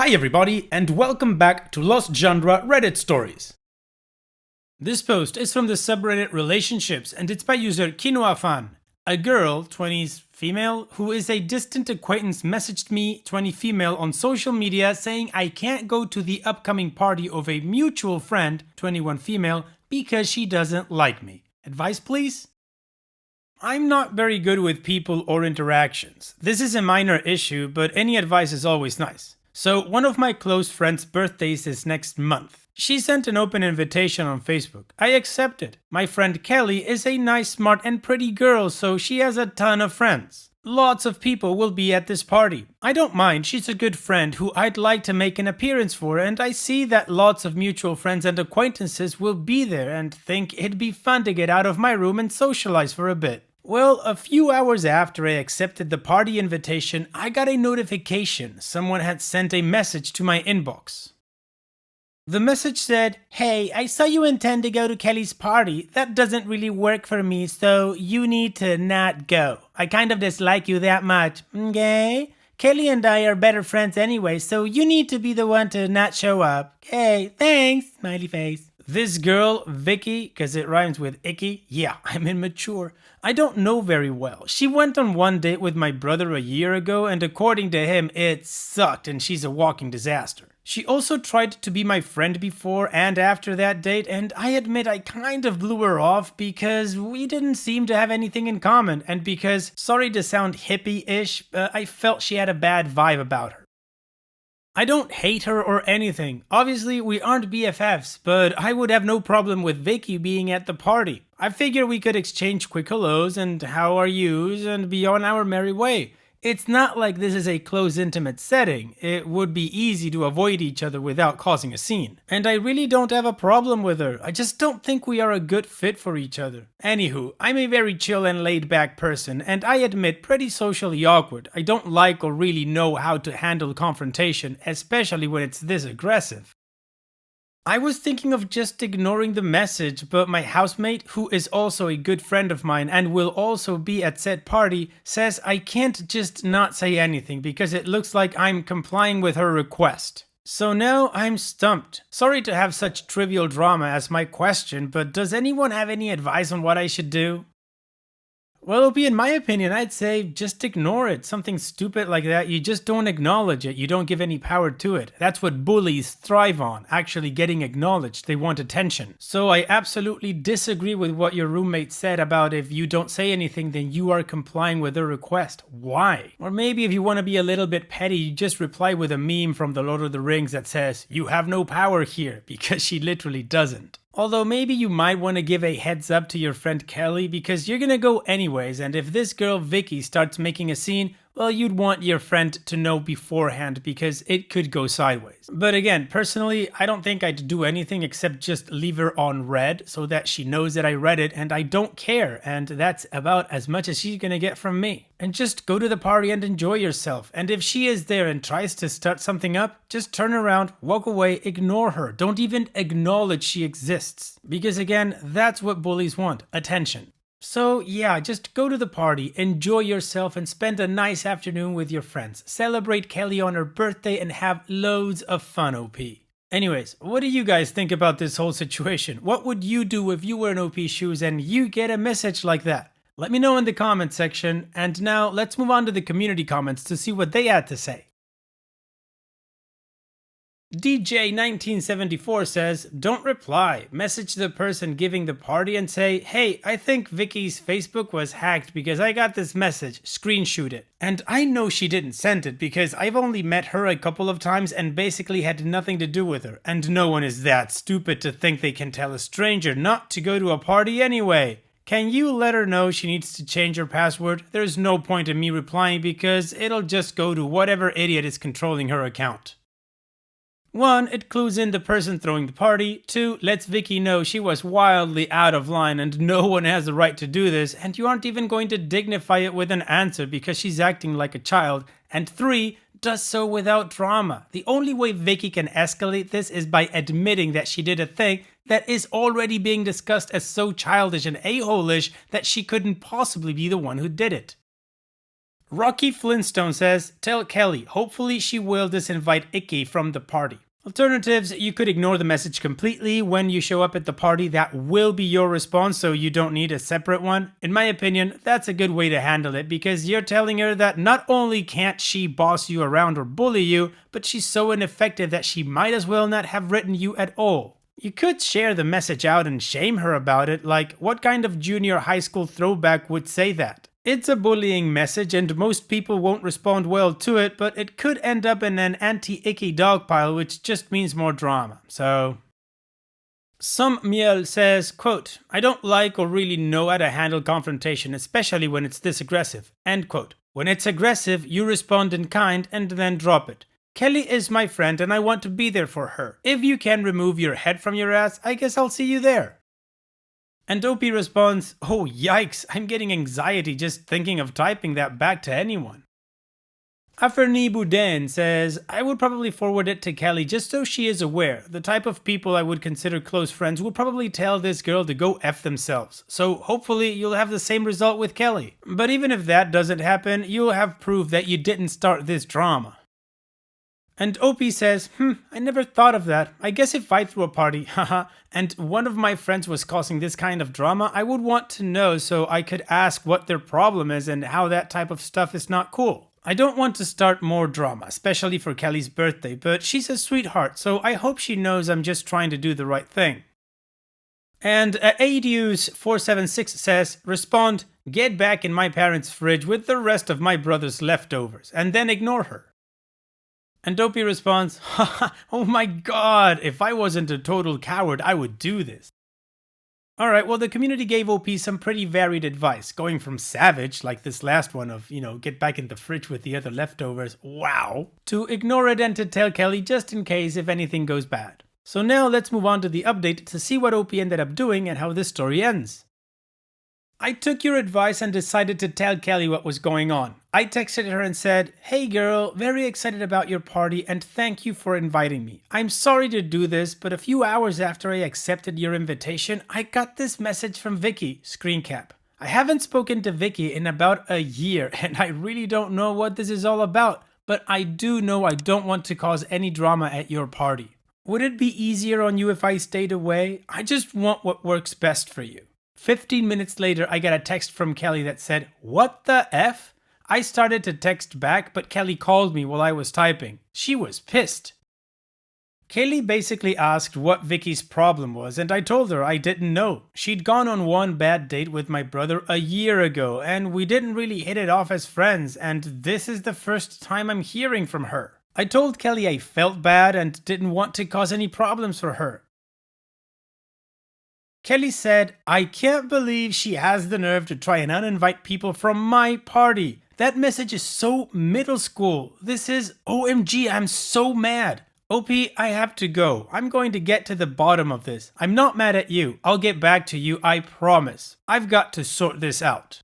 Hi everybody, and welcome back to Lost Genre Reddit Stories. This post is from the subreddit Relationships, and it's by user KinoaFan. A girl, 20s female, who is a distant acquaintance messaged me, 20 female, on social media saying I can't go to the upcoming party of a mutual friend, 21 female, because she doesn't like me. Advice please? I'm not very good with people or interactions. This is a minor issue, but any advice is always nice. So, one of my close friends' birthdays is next month. She sent an open invitation on Facebook. I accepted. My friend Kelly is a nice, smart, and pretty girl, so she has a ton of friends. Lots of people will be at this party. I don't mind, she's a good friend who I'd like to make an appearance for, and I see that lots of mutual friends and acquaintances will be there and think it'd be fun to get out of my room and socialize for a bit. Well, a few hours after I accepted the party invitation, I got a notification someone had sent a message to my inbox. The message said, "Hey, I saw you intend to go to Kelly's party. That doesn't really work for me, so you need to not go. I kind of dislike you that much, okay? Kelly and I are better friends anyway, so you need to be the one to not show up. Okay, thanks, smiley face." This girl, Vicky, because it rhymes with icky, yeah, I'm immature. I don't know very well. She went on one date with my brother a year ago, and according to him, it sucked and she's a walking disaster. She also tried to be my friend before and after that date, and I admit I kind of blew her off because we didn't seem to have anything in common, and because, sorry to sound hippie-ish, I felt she had a bad vibe about her. I don't hate her or anything. Obviously, we aren't BFFs, but I would have no problem with Vicky being at the party. I figure we could exchange quick hellos and how are yous and be on our merry way. It's not like this is a close, intimate setting. It would be easy to avoid each other without causing a scene. And I really don't have a problem with her. I just don't think we are a good fit for each other. Anywho, I'm a very chill and laid back person, and I admit pretty socially awkward. I don't like or really know how to handle confrontation, especially when it's this aggressive. I was thinking of just ignoring the message, but my housemate, who is also a good friend of mine and will also be at said party, says I can't just not say anything because it looks like I'm complying with her request. So now I'm stumped. Sorry to have such trivial drama as my question, but does anyone have any advice on what I should do? Well, in my opinion, I'd say just ignore it. Something stupid like that, you just don't acknowledge it. You don't give any power to it. That's what bullies thrive on, actually getting acknowledged. They want attention. So I absolutely disagree with what your roommate said about if you don't say anything, then you are complying with her request. Why? Or maybe if you want to be a little bit petty, you just reply with a meme from The Lord of the Rings that says, "You have no power here," because she literally doesn't. Although maybe you might want to give a heads up to your friend Kelly because you're gonna go anyways, and if this girl Vicky starts making a scene, well, you'd want your friend to know beforehand because it could go sideways. But again, personally, I don't think I'd do anything except just leave her on read so that she knows that I read it and I don't care, and that's about as much as she's gonna get from me. And just go to the party and enjoy yourself, and if she is there and tries to start something up, just turn around, walk away, ignore her. Don't even acknowledge she exists. Because again, that's what bullies want, attention. So yeah, just go to the party, enjoy yourself, and spend a nice afternoon with your friends. Celebrate Kelly on her birthday and have loads of fun, OP. Anyways, what do you guys think about this whole situation? What would you do if you were in OP's shoes and you get a message like that? Let me know in the comment section, and now let's move on to the community comments to see what they had to say. DJ1974 says, "Don't reply. Message the person giving the party and say, hey, I think Vicky's Facebook was hacked because I got this message. Screenshot it." And I know she didn't send it because I've only met her a couple of times and basically had nothing to do with her. And no one is that stupid to think they can tell a stranger not to go to a party anyway. Can you let her know she needs to change her password? There's no point in me replying because it'll just go to whatever idiot is controlling her account. 1. It clues in the person throwing the party. 2. Lets Vicky know she was wildly out of line and no one has the right to do this, and you aren't even going to dignify it with an answer because she's acting like a child. And 3. Does so without drama. The only way Vicky can escalate this is by admitting that she did a thing that is already being discussed as so childish and a-hole-ish that she couldn't possibly be the one who did it. Rocky Flintstone says, tell Kelly, hopefully she will disinvite Icky from the party. Alternatives, you could ignore the message completely when you show up at the party. That will be your response, so you don't need a separate one. In my opinion, that's a good way to handle it because you're telling her that not only can't she boss you around or bully you, but she's so ineffective that she might as well not have written you at all. You could share the message out and shame her about it, like what kind of junior high school throwback would say that? It's a bullying message and most people won't respond well to it, but it could end up in an anti-Icky dog pile, which just means more drama, so... Some Miel says, quote, I don't like or really know how to handle confrontation, especially when it's this aggressive, end quote. When it's aggressive, you respond in kind and then drop it. Kelly is my friend and I want to be there for her. If you can remove your head from your ass, I guess I'll see you there. And Opie responds, oh yikes, I'm getting anxiety just thinking of typing that back to anyone. Aferni Boudin says, I would probably forward it to Kelly just so she is aware. The type of people I would consider close friends would probably tell this girl to go F themselves. So hopefully you'll have the same result with Kelly. But even if that doesn't happen, you'll have proof that you didn't start this drama. And Opie says, I never thought of that. I guess if I threw a party, haha, and one of my friends was causing this kind of drama, I would want to know so I could ask what their problem is and how that type of stuff is not cool. I don't want to start more drama, especially for Kelly's birthday, but she's a sweetheart, so I hope she knows I'm just trying to do the right thing. And Adius476 says, respond, get back in my parents' fridge with the rest of my brother's leftovers, and then ignore her. And Dopey responds, haha, oh my god, if I wasn't a total coward, I would do this. Alright, well the community gave OP some pretty varied advice, going from savage, like this last one of, get back in the fridge with the other leftovers, wow, to ignore it and to tell Kelly just in case if anything goes bad. So now let's move on to the update to see what OP ended up doing and how this story ends. I took your advice and decided to tell Kelly what was going on. I texted her and said, hey girl, very excited about your party and thank you for inviting me. I'm sorry to do this, but a few hours after I accepted your invitation, I got this message from Vicky, screen cap. I haven't spoken to Vicky in about a year and I really don't know what this is all about, but I do know I don't want to cause any drama at your party. Would it be easier on you if I stayed away? I just want what works best for you. 15 minutes later, I got a text from Kelly that said, what the F? I started to text back, but Kelly called me while I was typing. She was pissed. Kelly basically asked what Vicky's problem was, and I told her I didn't know. She'd gone on one bad date with my brother a year ago, and we didn't really hit it off as friends, and this is the first time I'm hearing from her. I told Kelly I felt bad and didn't want to cause any problems for her. Kelly said, I can't believe she has the nerve to try and uninvite people from my party. That message is so middle school. This is OMG, I'm so mad. OP, I have to go. I'm going to get to the bottom of this. I'm not mad at you. I'll get back to you, I promise. I've got to sort this out.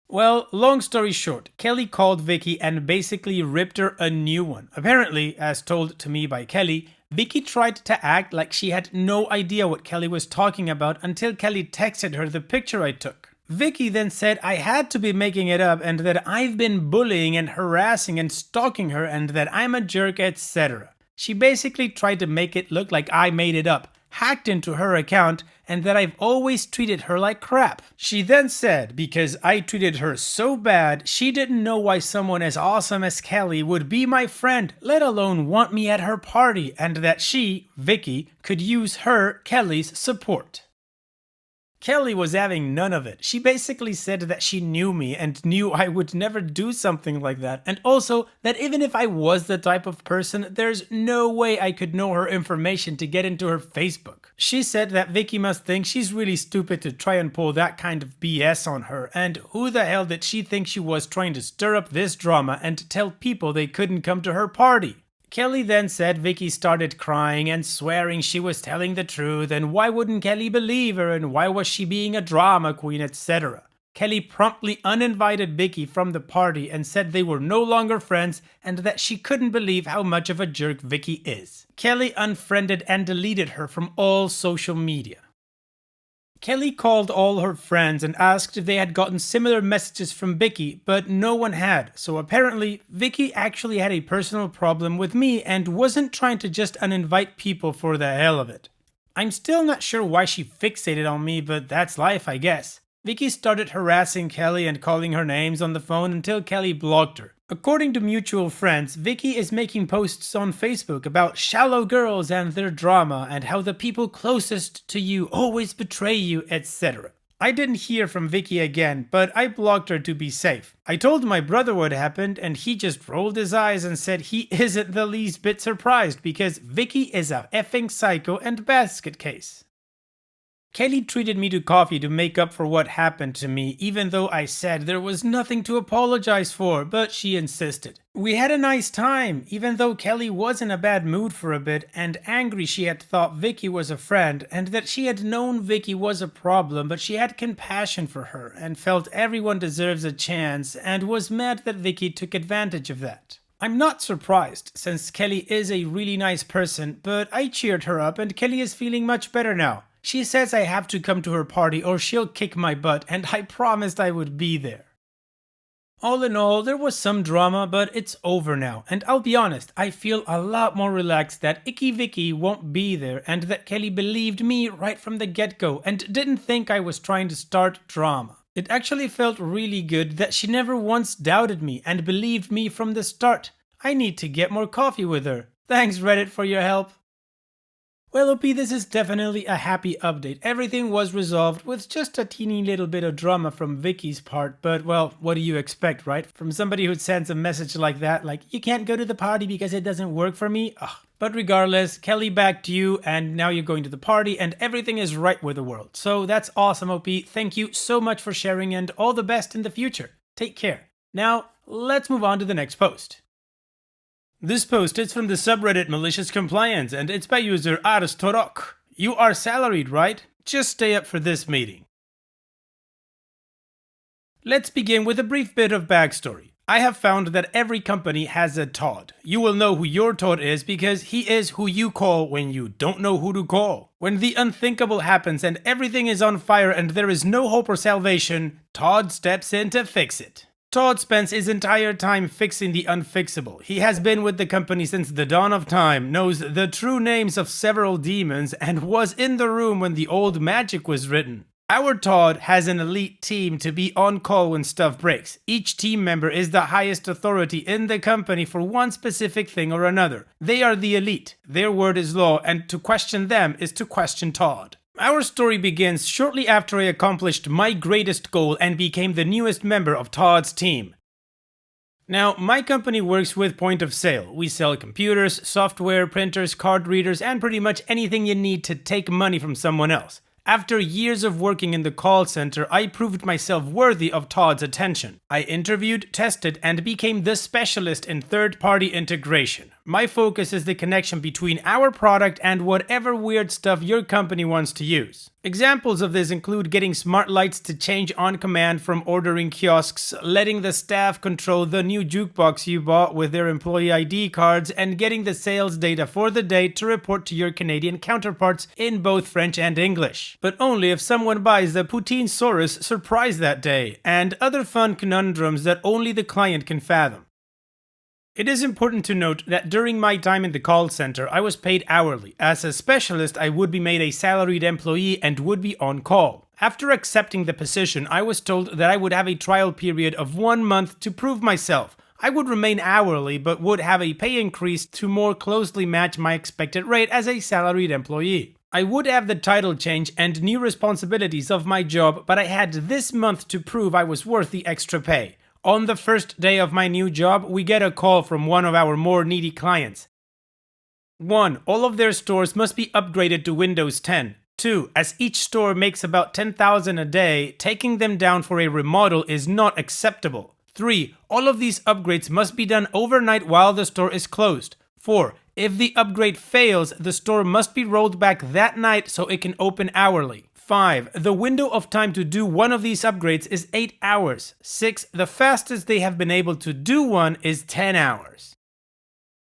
Well, long story short, Kelly called Vicky and basically ripped her a new one. Apparently, as told to me by Kelly, Vicky tried to act like she had no idea what Kelly was talking about until Kelly texted her the picture I took. Vicky then said I had to be making it up and that I've been bullying and harassing and stalking her and that I'm a jerk, etc. She basically tried to make it look like I made it up, hacked into her account, and that I've always treated her like crap. She then said because I treated her so bad, she didn't know why someone as awesome as Kelly would be my friend, let alone want me at her party, and that she, Vicky, could use her, Kelly's, support. Kelly was having none of it. She basically said that she knew me and knew I would never do something like that, and also that even if I was the type of person, there's no way I could know her information to get into her Facebook. She said that Vicky must think she's really stupid to try and pull that kind of BS on her, and who the hell did she think she was trying to stir up this drama and tell people they couldn't come to her party? Kelly then said Vicky started crying and swearing she was telling the truth and why wouldn't Kelly believe her and why was she being a drama queen, etc. Kelly promptly uninvited Vicky from the party and said they were no longer friends and that she couldn't believe how much of a jerk Vicky is. Kelly unfriended and deleted her from all social media. Kelly called all her friends and asked if they had gotten similar messages from Vicky, but no one had, so apparently Vicky actually had a personal problem with me and wasn't trying to just uninvite people for the hell of it. I'm still not sure why she fixated on me, but that's life, I guess. Vicky started harassing Kelly and calling her names on the phone until Kelly blocked her. According to mutual friends, Vicky is making posts on Facebook about shallow girls and their drama and how the people closest to you always betray you, etc. I didn't hear from Vicky again, but I blocked her to be safe. I told my brother what happened and he just rolled his eyes and said he isn't the least bit surprised because Vicky is a effing psycho and basket case. Kelly treated me to coffee to make up for what happened to me, even though I said there was nothing to apologize for, but she insisted. We had a nice time, even though Kelly was in a bad mood for a bit and angry she had thought Vicky was a friend and that she had known Vicky was a problem, but she had compassion for her and felt everyone deserves a chance and was mad that Vicky took advantage of that. I'm not surprised, since Kelly is a really nice person, but I cheered her up and Kelly is feeling much better now. She says I have to come to her party or she'll kick my butt, and I promised I would be there. All in all, there was some drama, but it's over now, and I'll be honest, I feel a lot more relaxed that Icky Vicky won't be there and that Kelly believed me right from the get-go and didn't think I was trying to start drama. It actually felt really good that she never once doubted me and believed me from the start. I need to get more coffee with her. Thanks Reddit for your help. Well, OP, this is definitely a happy update. Everything was resolved with just a teeny little bit of drama from Vicky's part, but well, what do you expect, right? From somebody who sends a message like that, like, you can't go to the party because it doesn't work for me? Ugh. But regardless, Kelly back to you, and now you're going to the party, and everything is right with the world. So that's awesome, OP. Thank you so much for sharing, and all the best in the future. Take care. Now, let's move on to the next post. This post is from the subreddit Malicious Compliance and it's by user Arstorok. You are salaried, right? Just stay up for this meeting. Let's begin with a brief bit of backstory. I have found that every company has a Todd. You will know who your Todd is because he is who you call when you don't know who to call. When the unthinkable happens and everything is on fire and there is no hope or salvation, Todd steps in to fix it. Todd spends his entire time fixing the unfixable. He has been with the company since the dawn of time, knows the true names of several demons, and was in the room when the old magic was written. Our Todd has an elite team to be on call when stuff breaks. Each team member is the highest authority in the company for one specific thing or another. They are the elite. Their word is law, and to question them is to question Todd. Our story begins shortly after I accomplished my greatest goal and became the newest member of Todd's team. Now, my company works with point of sale. We sell computers, software, printers, card readers, and pretty much anything you need to take money from someone else. After years of working in the call center, I proved myself worthy of Todd's attention. I interviewed, tested, and became the specialist in third-party integration. My focus is the connection between our product and whatever weird stuff your company wants to use. Examples of this include getting smart lights to change on command from ordering kiosks, letting the staff control the new jukebox you bought with their employee ID cards, and getting the sales data for the day to report to your Canadian counterparts in both French and English. But only if someone buys the Poutine Saurus surprise that day, and other fun conundrums that only the client can fathom. It is important to note that during my time in the call center, I was paid hourly. As a specialist, I would be made a salaried employee and would be on call. After accepting the position, I was told that I would have a trial period of 1 month to prove myself. I would remain hourly, but would have a pay increase to more closely match my expected rate as a salaried employee. I would have the title change and new responsibilities of my job, but I had this month to prove I was worth the extra pay. On the first day of my new job, we get a call from one of our more needy clients. 1. All of their stores must be upgraded to Windows 10. 2. As each store makes about 10,000 a day, taking them down for a remodel is not acceptable. 3. All of these upgrades must be done overnight while the store is closed. 4. If the upgrade fails, the store must be rolled back that night so it can open hourly. 5. The window of time to do one of these upgrades is 8 hours. 6. The fastest they have been able to do one is 10 hours.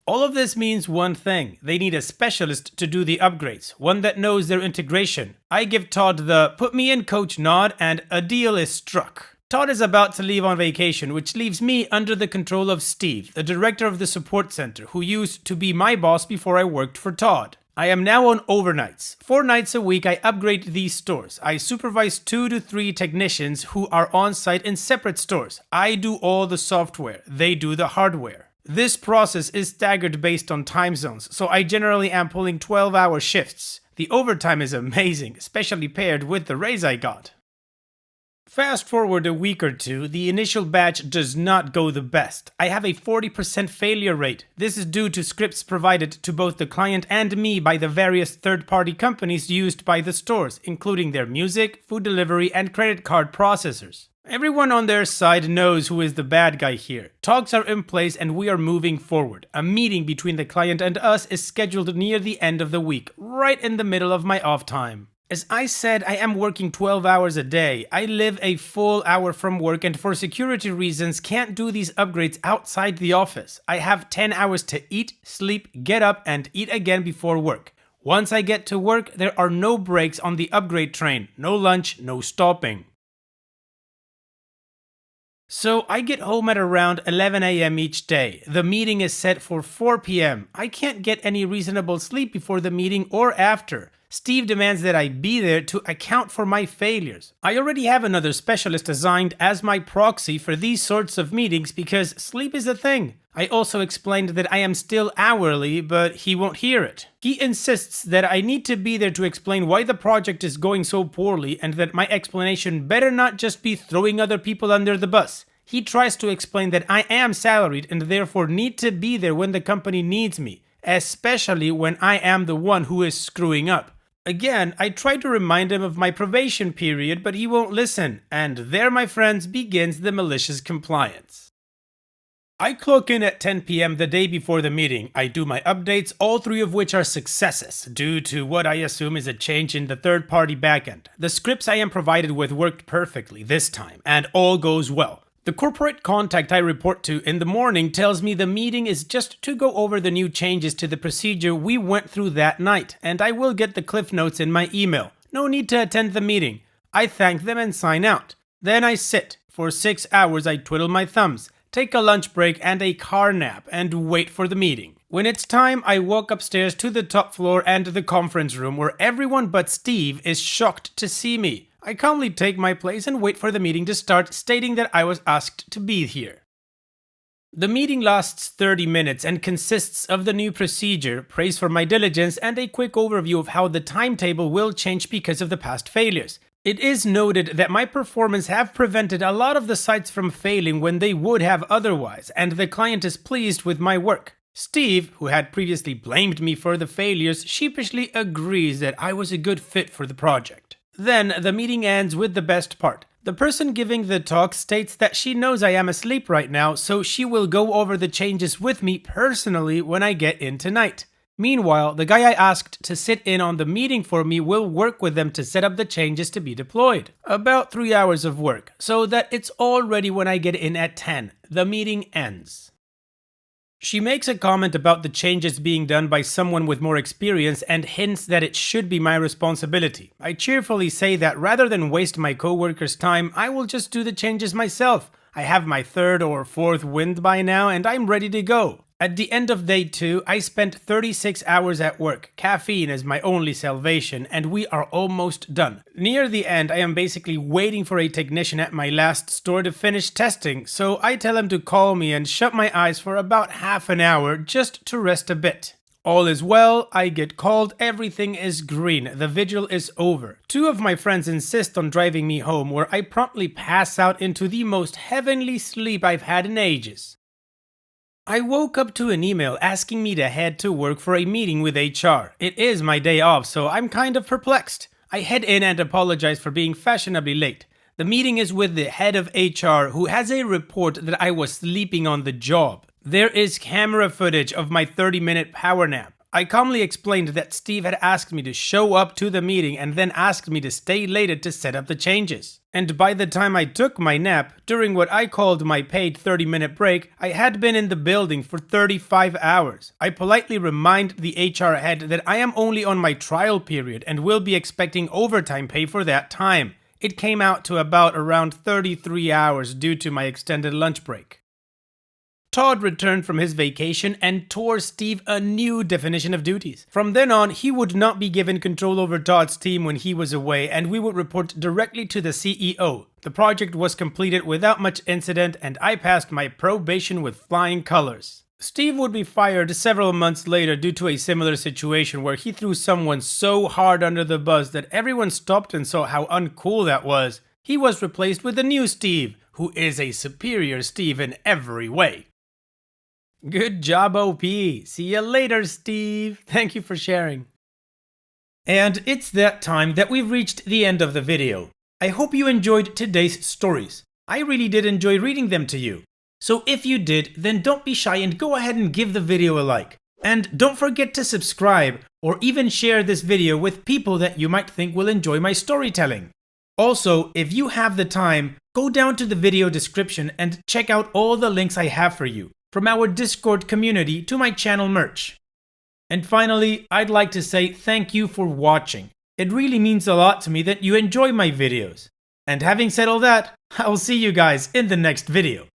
All of this means one thing: they need a specialist to do the upgrades, one that knows their integration. I give Todd the "put me in coach" nod, and a deal is struck. Todd is about to leave on vacation, which leaves me under the control of Steve, the director of the support center, who used to be my boss before I worked for Todd. I am now on overnights. 4 nights a week I upgrade these stores. I supervise 2 to 3 technicians who are on site in separate stores. I do all the software, they do the hardware. This process is staggered based on time zones, so I generally am pulling 12-hour shifts. The overtime is amazing, especially paired with the raise I got. Fast forward a week or two, the initial batch does not go the best. I have a 40% failure rate. This is due to scripts provided to both the client and me by the various third-party companies used by the stores, including their music, food delivery, and credit card processors. Everyone on their side knows who is the bad guy here. Talks are in place and we are moving forward. A meeting between the client and us is scheduled near the end of the week, right in the middle of my off time. As I said, I am working 12 hours a day. I live a full hour from work and for security reasons can't do these upgrades outside the office. I have 10 hours to eat, sleep, get up, and eat again before work. Once I get to work, there are no breaks on the upgrade train. No lunch, no stopping. So I get home at around 11 AM each day. The meeting is set for 4 PM. I can't get any reasonable sleep before the meeting or after. Steve demands that I be there to account for my failures. I already have another specialist assigned as my proxy for these sorts of meetings because sleep is a thing. I also explained that I am still hourly, but he won't hear it. He insists that I need to be there to explain why the project is going so poorly and that my explanation better not just be throwing other people under the bus. He tries to explain that I am salaried and therefore need to be there when the company needs me, especially when I am the one who is screwing up. Again, I try to remind him of my probation period, but he won't listen, and there, my friends, begins the malicious compliance. I clock in at 10 PM the day before the meeting. I do my updates, all 3 of which are successes, due to what I assume is a change in the third-party backend. The scripts I am provided with worked perfectly this time, and all goes well. The corporate contact I report to in the morning tells me the meeting is just to go over the new changes to the procedure we went through that night, and I will get the cliff notes in my email. No need to attend the meeting. I thank them and sign out. Then I sit. For 6 hours I twiddle my thumbs, take a lunch break and a car nap, and wait for the meeting. When it's time, I walk upstairs to the top floor and the conference room where everyone but Steve is shocked to see me. I calmly take my place and wait for the meeting to start, stating that I was asked to be here. The meeting lasts 30 minutes and consists of the new procedure, praise for my diligence, and a quick overview of how the timetable will change because of the past failures. It is noted that my performance have prevented a lot of the sites from failing when they would have otherwise, and the client is pleased with my work. Steve, who had previously blamed me for the failures, sheepishly agrees that I was a good fit for the project. Then, the meeting ends with the best part. The person giving the talk states that she knows I am asleep right now, so she will go over the changes with me personally when I get in tonight. Meanwhile, the guy I asked to sit in on the meeting for me will work with them to set up the changes to be deployed. About 3 hours of work, so that it's all ready when I get in at 10. The meeting ends. She makes a comment about the changes being done by someone with more experience and hints that it should be my responsibility. I cheerfully say that rather than waste my coworkers' time, I will just do the changes myself. I have my 3rd or 4th wind by now and I'm ready to go. At the end of day 2, I spent 36 hours at work. Caffeine is my only salvation, and we are almost done. Near the end, I am basically waiting for a technician at my last store to finish testing, so I tell him to call me and shut my eyes for about half an hour just to rest a bit. All is well, I get called, everything is green, the vigil is over. 2 of my friends insist on driving me home, where I promptly pass out into the most heavenly sleep I've had in ages. I woke up to an email asking me to head to work for a meeting with HR. It is my day off, so I'm kind of perplexed. I head in and apologize for being fashionably late. The meeting is with the head of HR, who has a report that I was sleeping on the job. There is camera footage of my 30-minute power nap. I calmly explained that Steve had asked me to show up to the meeting and then asked me to stay later to set up the changes. And by the time I took my nap, during what I called my paid 30-minute break, I had been in the building for 35 hours. I politely remind the HR head that I am only on my trial period and will be expecting overtime pay for that time. It came out to about around 33 hours due to my extended lunch break. Todd returned from his vacation and tore Steve a new definition of duties. From then on, he would not be given control over Todd's team when he was away, and we would report directly to the CEO. The project was completed without much incident, and I passed my probation with flying colors. Steve would be fired several months later due to a similar situation where he threw someone so hard under the bus that everyone stopped and saw how uncool that was. He was replaced with a new Steve, who is a superior Steve in every way. Good job, OP. See you later, Steve. Thank you for sharing. And it's that time that we've reached the end of the video. I hope you enjoyed today's stories. I really did enjoy reading them to you. So if you did, then don't be shy and go ahead and give the video a like. And don't forget to subscribe or even share this video with people that you might think will enjoy my storytelling. Also, if you have the time, go down to the video description and check out all the links I have for you, from our Discord community to my channel merch. And finally, I'd like to say thank you for watching. It really means a lot to me that you enjoy my videos. And having said all that, I'll see you guys in the next video.